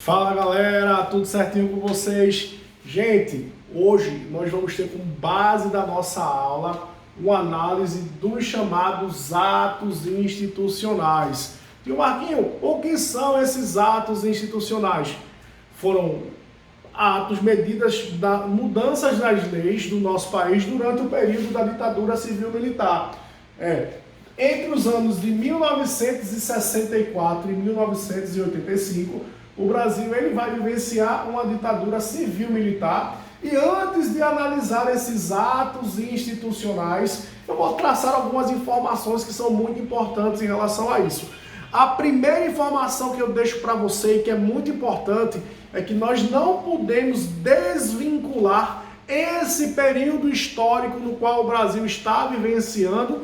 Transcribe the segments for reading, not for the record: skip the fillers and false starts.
Fala galera, tudo certinho com vocês? Gente, hoje nós vamos ter como base da nossa aula uma análise dos chamados atos institucionais. E Marquinho, o que são esses atos institucionais? Foram atos, medidas, mudanças nas leis do nosso país durante o período da ditadura civil-militar. Entre os anos de 1964 e 1985, o Brasil vai vivenciar uma ditadura civil-militar. E antes de analisar esses atos institucionais, eu vou traçar algumas informações que são muito importantes em relação a isso. A primeira informação que eu deixo para você e que é muito importante é que nós não podemos desvincular esse período histórico no qual o Brasil está vivenciando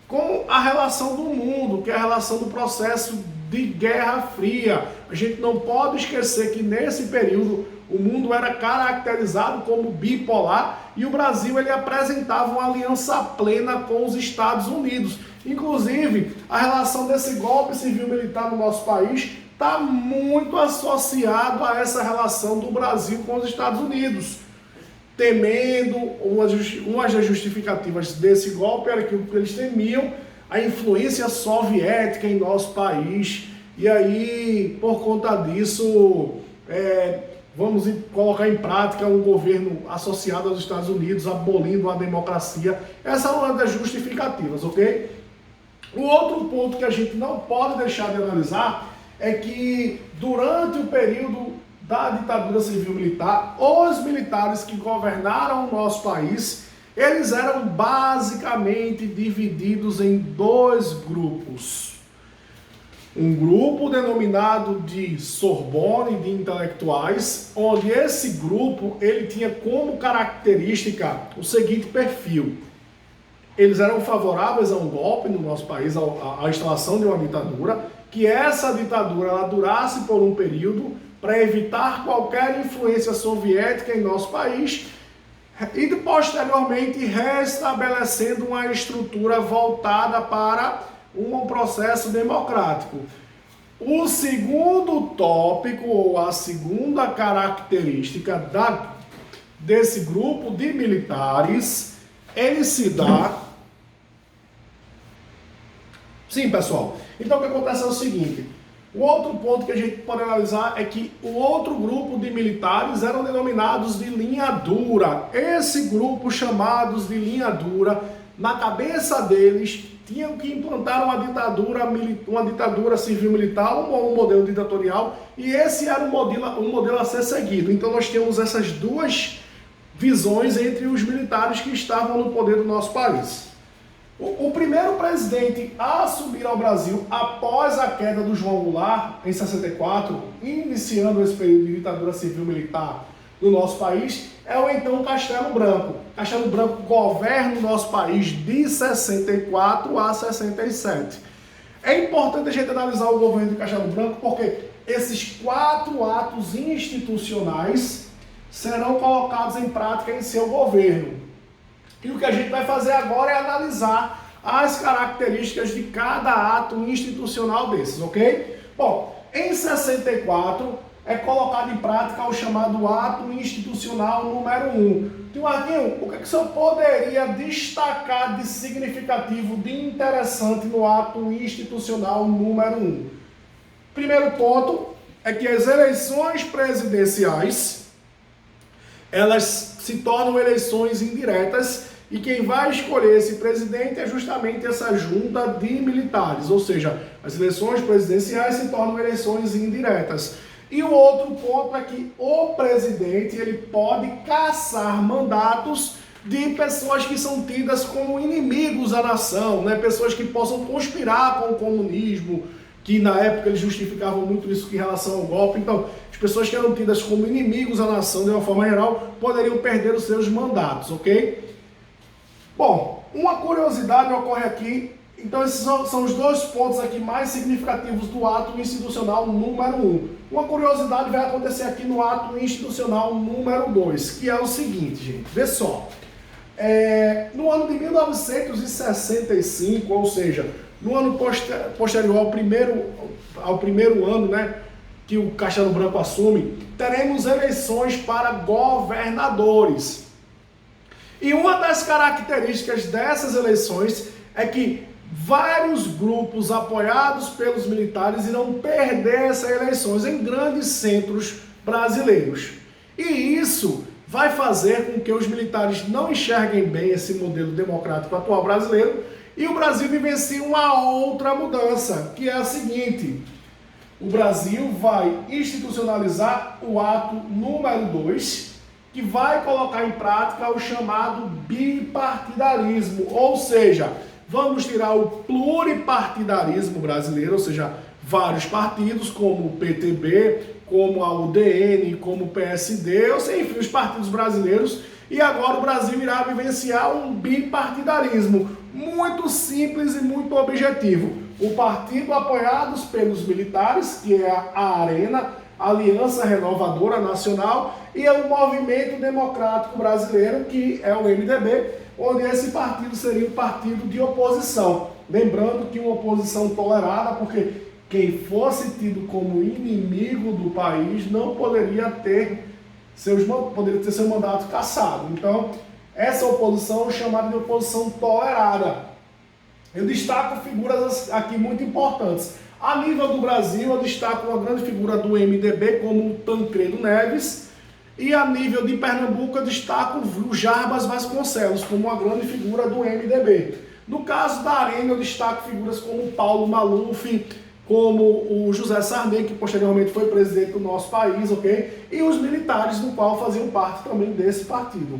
com a relação do mundo, que é a relação do processo de Guerra Fria. A gente não pode esquecer que nesse período o mundo era caracterizado como bipolar e o Brasil ele apresentava uma aliança plena com os Estados Unidos. Inclusive, a relação desse golpe civil-militar no nosso país está muito associado a essa relação do Brasil com os Estados Unidos. Temendo, uma das justificativas desse golpe era que eles temiam a influência soviética em nosso país. E aí, por conta disso, vamos colocar em prática um governo associado aos Estados Unidos, abolindo a democracia. Essa é uma das justificativas, ok? O outro ponto que a gente não pode deixar de analisar é que durante o período da ditadura civil-militar, os militares que governaram o nosso país, eles eram basicamente divididos em dois grupos. Um grupo denominado de Sorbonne, de intelectuais, onde esse grupo ele tinha como característica o seguinte perfil. Eles eram favoráveis a um golpe no nosso país, à instalação de uma ditadura, que essa ditadura ela durasse por um período para evitar qualquer influência soviética em nosso país e posteriormente restabelecendo uma estrutura voltada para um processo democrático. O segundo tópico, ou a segunda característica desse grupo de militares, ele se dá... Sim, pessoal. Então o que acontece é o seguinte, o outro ponto que a gente pode analisar é que o outro grupo de militares eram denominados de linha dura. Esse grupo, chamados de linha dura, na cabeça deles, tinham que implantar uma ditadura civil-militar, um modelo ditatorial, e esse era um modelo a ser seguido. Então nós temos essas duas visões entre os militares que estavam no poder do nosso país. O primeiro presidente a assumir ao Brasil após a queda do João Goulart, em 64, iniciando esse período de ditadura civil-militar no nosso país, é o então Castelo Branco. Castelo Branco governa o nosso país de 64 a 67. É importante a gente analisar o governo de Castelo Branco porque esses 4 atos institucionais serão colocados em prática em seu governo. E o que a gente vai fazer agora é analisar as características de cada ato institucional desses, ok? Bom, em 64 é colocado em prática o chamado ato institucional número 1. Tio Marquinho, o que o senhor poderia destacar de significativo, de interessante no ato institucional número 1? Primeiro ponto é que as eleições presidenciais, elas se tornam eleições indiretas e quem vai escolher esse presidente é justamente essa junta de militares, ou seja, as eleições presidenciais se tornam eleições indiretas. E o outro ponto é que o presidente ele pode cassar mandatos de pessoas que são tidas como inimigos da nação, né? Pessoas que possam conspirar com o comunismo, que na época eles justificavam muito isso em relação ao golpe. Então, as pessoas que eram tidas como inimigos da nação, de uma forma geral, poderiam perder os seus mandatos, ok? Bom, uma curiosidade ocorre aqui. Então, esses são os dois pontos aqui mais significativos do ato institucional número 1. Uma curiosidade vai acontecer aqui no ato institucional número 2, que é o seguinte, gente. Vê só. No ano de 1965, ou seja, no ano posterior ao primeiro ano, né, que o Castelo Branco assume, teremos eleições para governadores. E uma das características dessas eleições é que vários grupos apoiados pelos militares irão perder essas eleições em grandes centros brasileiros. E isso vai fazer com que os militares não enxerguem bem esse modelo democrático atual brasileiro e o Brasil vivencie uma outra mudança, que é a seguinte: o Brasil vai institucionalizar o ato número 2, que vai colocar em prática o chamado bipartidarismo, ou seja, vamos tirar o pluripartidarismo brasileiro, ou seja, vários partidos como o PTB, como a UDN, como o PSD, ou seja, enfim, os partidos brasileiros, e agora o Brasil irá vivenciar um bipartidarismo muito simples e muito objetivo. O partido apoiados pelos militares, que é a ARENA, Aliança Renovadora Nacional, e é o Movimento Democrático Brasileiro, que é o MDB, onde esse partido seria um partido de oposição. Lembrando que uma oposição tolerada, porque quem fosse tido como inimigo do país não poderia ter seu mandato cassado. Então, essa oposição é chamada de oposição tolerada. Eu destaco figuras aqui muito importantes. A nível do Brasil, eu destaco uma grande figura do MDB, como o Tancredo Neves, e a nível de Pernambuco, eu destaco o Jarbas Vasconcelos, como uma grande figura do MDB. No caso da Arena, eu destaco figuras como o Paulo Maluf, como o José Sarney, que posteriormente foi presidente do nosso país, ok? E os militares, do qual faziam parte também desse partido.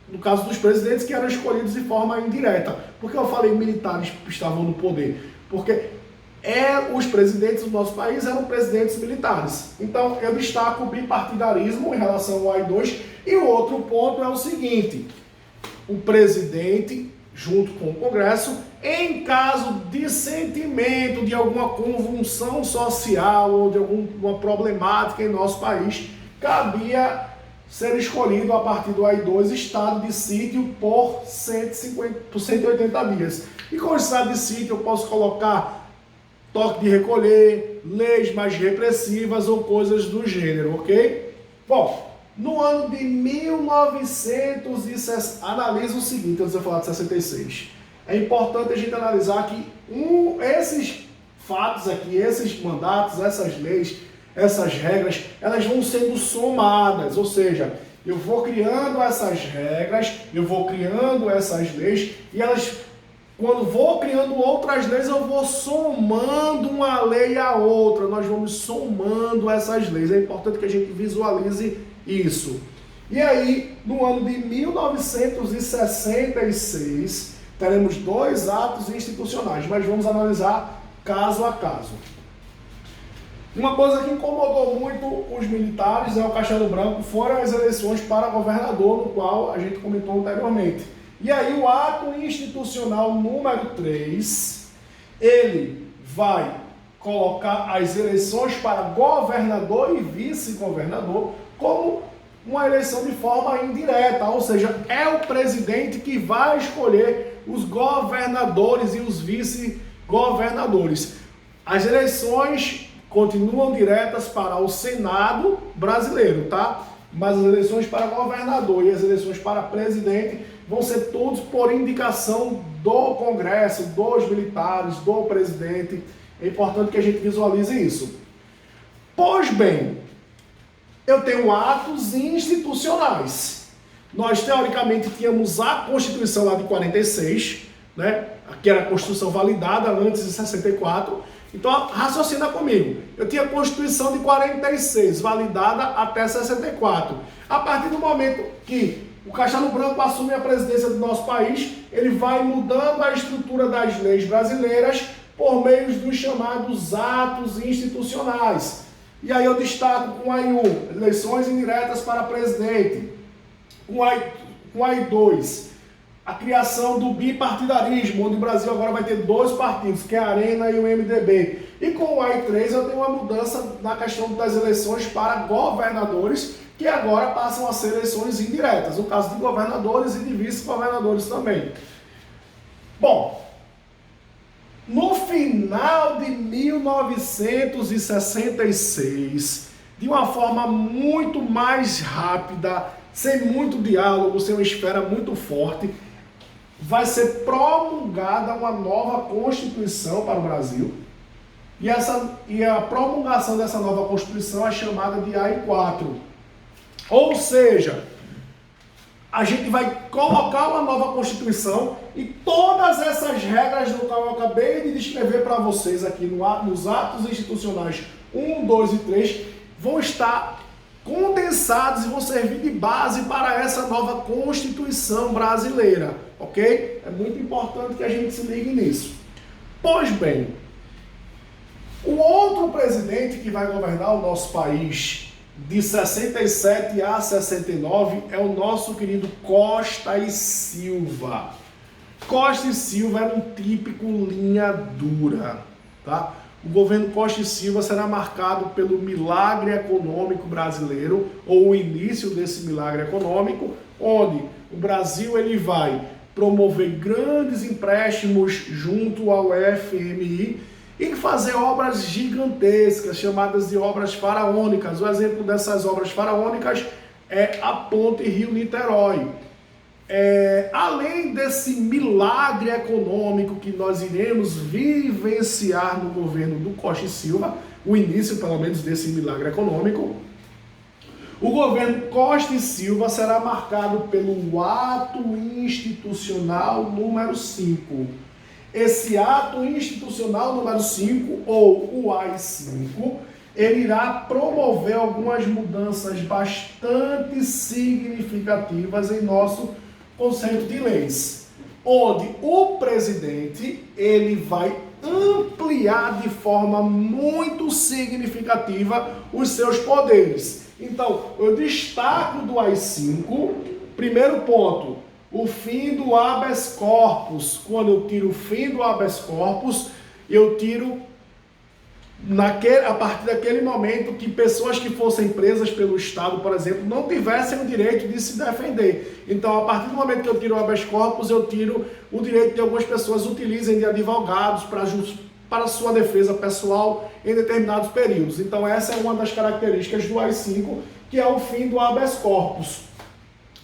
No caso dos presidentes, que eram escolhidos de forma indireta. Por que eu falei militares que estavam no poder? Porque os presidentes do nosso país eram presidentes militares. Então, eu destaco o bipartidarismo em relação ao AI-2. E o outro ponto é o seguinte: o presidente, junto com o Congresso, em caso de sentimento de alguma convulsão social ou de alguma problemática em nosso país, cabia ser escolhido a partir do AI-2 estado de sítio por 180 dias. E com o estado de sítio eu posso colocar toque de recolher, leis mais repressivas ou coisas do gênero, ok? Bom, no ano de 1960, analisa o seguinte, antes de eu falar de 66. É importante a gente analisar que esses fatos aqui, esses mandatos, essas leis, essas regras, elas vão sendo somadas, ou seja, eu vou criando essas regras, eu vou criando essas leis, e elas, quando vou criando outras leis, eu vou somando uma lei a outra, nós vamos somando essas leis. É importante que a gente visualize isso. E aí, no ano de 1966, teremos 2 atos institucionais, mas vamos analisar caso a caso. Uma coisa que incomodou muito os militares, o Castelo Branco, foram as eleições para governador, no qual a gente comentou anteriormente. E aí o ato institucional número 3, ele vai colocar as eleições para governador e vice-governador como uma eleição de forma indireta, ou seja, é o presidente que vai escolher os governadores e os vice-governadores. As eleições continuam diretas para o Senado brasileiro, tá? Mas as eleições para governador e as eleições para presidente vão ser todos por indicação do Congresso, dos militares, do presidente. É importante que a gente visualize isso. Pois bem, eu tenho atos institucionais. Nós, teoricamente, tínhamos a Constituição lá de 46, né? Que era a Constituição validada antes de 64. Então, raciocina comigo. Eu tinha a Constituição de 46, validada até 64. A partir do momento que o Castelo Branco assume a presidência do nosso país, ele vai mudando a estrutura das leis brasileiras por meio dos chamados atos institucionais. E aí eu destaco com o AI-1, eleições indiretas para presidente. Com o AI-2, a criação do bipartidarismo, onde o Brasil agora vai ter 2 partidos, que é a Arena e o MDB. E com o AI-3 eu tenho uma mudança na questão das eleições para governadores, que agora passam a ser eleições indiretas, no caso de governadores e de vice-governadores também. Bom, no final de 1966, de uma forma muito mais rápida, sem muito diálogo, sem uma esfera muito forte, vai ser promulgada uma nova Constituição para o Brasil. E a promulgação dessa nova Constituição é chamada de AI-4. Ou seja, a gente vai colocar uma nova Constituição e todas essas regras do qual eu acabei de descrever para vocês aqui nos atos institucionais 1, 2 e 3 vão estar condensados e vão servir de base para essa nova Constituição brasileira, ok? É muito importante que a gente se ligue nisso. Pois bem, o outro presidente que vai governar o nosso país de 67 a 69 é o nosso querido Costa e Silva. Costa e Silva era um típico linha dura, tá? O governo Costa e Silva será marcado pelo milagre econômico brasileiro, ou o início desse milagre econômico, onde o Brasil ele vai promover grandes empréstimos junto ao FMI e fazer obras gigantescas, chamadas de obras faraônicas. O exemplo dessas obras faraônicas é a Ponte Rio-Niterói. Além desse milagre econômico que nós iremos vivenciar no governo do Costa e Silva, o início pelo menos desse milagre econômico, o governo Costa e Silva será marcado pelo ato institucional número 5. Esse ato institucional número 5, ou o AI-5, ele irá promover algumas mudanças bastante significativas em nosso conceito de leis, onde o presidente ele vai ampliar de forma muito significativa os seus poderes. Então, eu destaco do AI-5, primeiro ponto, o fim do habeas corpus. Quando eu tiro o fim do habeas corpus, eu tiro a partir daquele momento que pessoas que fossem presas pelo Estado, por exemplo, não tivessem o direito de se defender. Então, a partir do momento que eu tiro o habeas corpus, eu tiro o direito de algumas pessoas utilizem de advogados para sua defesa pessoal em determinados períodos. Então, essa é uma das características do AI-5, que é o fim do habeas corpus.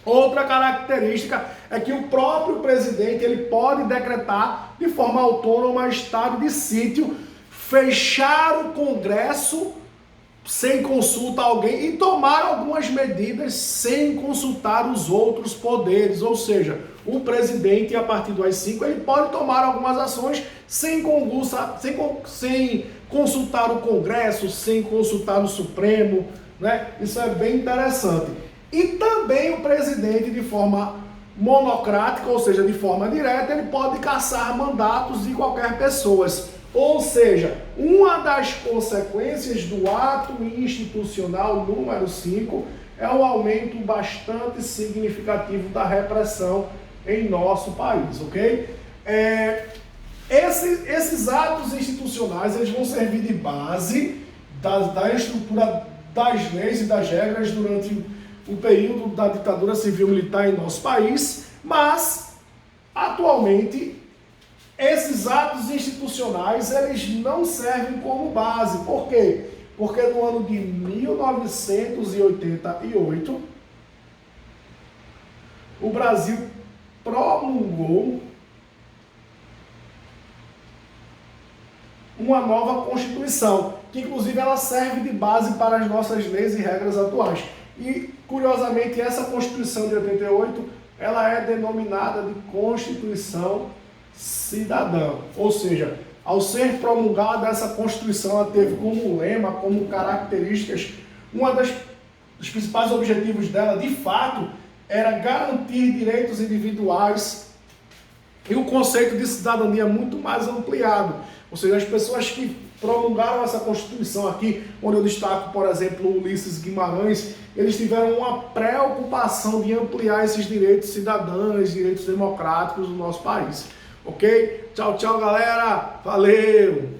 Outra característica é que o próprio presidente ele pode decretar de forma autônoma estado de sítio, fechar o Congresso sem consulta a alguém e tomar algumas medidas sem consultar os outros poderes. Ou seja, o presidente, a partir do AI-5, ele pode tomar algumas ações sem consultar o Congresso, sem consultar o Supremo, né? Isso é bem interessante. E também o presidente, de forma monocrática, ou seja, de forma direta, ele pode cassar mandatos de qualquer pessoa. Ou seja, uma das consequências do ato institucional número 5 é o aumento bastante significativo da repressão em nosso país, ok? Esses atos institucionais eles vão servir de base da estrutura das leis e das regras durante o período da ditadura civil-militar em nosso país, mas atualmente esses atos institucionais eles não servem como base. Por quê? Porque no ano de 1988 o Brasil promulgou uma nova Constituição, que inclusive ela serve de base para as nossas leis e regras atuais. E, curiosamente, essa Constituição de 88, ela é denominada de Constituição Cidadã. Ou seja, ao ser promulgada essa Constituição, ela teve como lema, como características, dos principais objetivos dela, de fato, era garantir direitos individuais e o conceito de cidadania muito mais ampliado. Ou seja, as pessoas que promulgaram essa Constituição aqui, onde eu destaco, por exemplo, o Ulisses Guimarães, eles tiveram uma preocupação de ampliar esses direitos cidadãos, direitos democráticos do nosso país. Ok? Tchau, tchau, galera! Valeu!